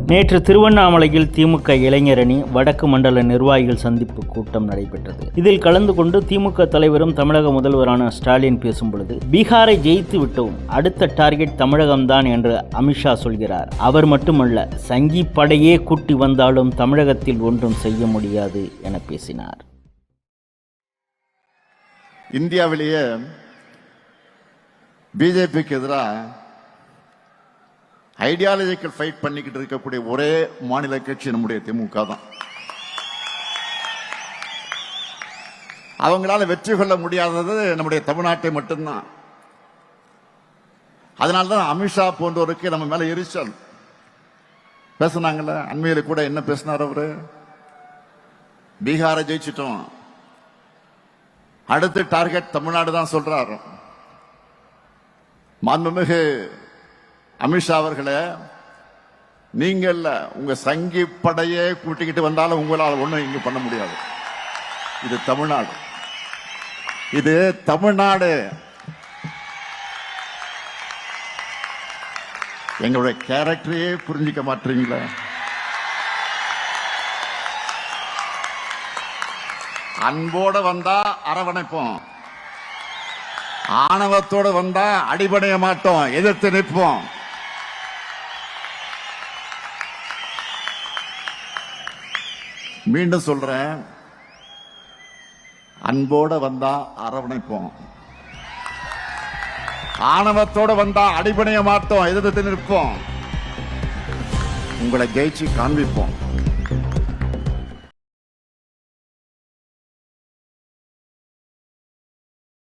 நேற்று திருவண்ணாமலையில் திமுக இளைஞரணி வடக்கு மண்டல நிர்வாகிகள் சந்திப்பு கூட்டம் நடைபெற்றது. இதில் கலந்து கொண்டு திமுக தலைவரும் தமிழக முதல்வரான ஸ்டாலின் பேசும்பொழுது, பீகாரை ஜெயித்து விட்டோம், அடுத்த டார்கெட் தமிழகம்தான் என்று அமித்ஷா சொல்கிறார். அவர் மட்டுமல்ல, சங்கி படையே கூட்டி வந்தாலும் தமிழகத்தில் ஒன்றும் செய்ய முடியாது என பேசினார். இந்தியாவிலேயே பிஜேபிக்கு எதிராக ஐடியாலஜிக்கல் ஃபைட் பண்ணிக்கிட்டு இருக்கக்கூடிய ஒரே மாநில கட்சி நம்முடைய திமுக தான். அவங்களால வெற்றி கொள்ள முடியாதது நம்முடைய தமிழ்நாட்டை மட்டும்தான். அதனால்தான் அமித்ஷா போன்றவருக்கு நம்ம மேல எரிச்சல். பேசினாங்கல்ல, அண்மையில கூட என்ன பேசினார் அவரு? பீகாரை ஜெயிச்சிட்டோம், அடுத்த டார்கெட் தமிழ்நாடு தான் சொல்றாரு. மாண்புமிகு அமித்ஷா அவர்களே, நீங்க இல்ல, உங்க சங்கி படையே கூட்டிக்கிட்டு வந்தாலும் உங்களால் ஒண்ணும் இங்க பண்ண முடியாது. இது தமிழ்நாடு, இது தமிழ்நாடு. எங்களுடைய கேரக்டரையே புரிஞ்சிக்க மாட்டீங்களா? அன்போட வந்தா அரவணைப்போம், ஆணவத்தோடு வந்தா அடிபடைய மாட்டோம், எதிர்த்து நிற்போம். மீண்டும் சொல்றேன், அன்போட வந்தா அரவணைப்போம், ஆணவத்தோடு வந்தா அடிபடைய மாட்டோம், எதிர்த்து நிற்போம், உங்களை ஜெயிச்சு காண்பிப்போம்.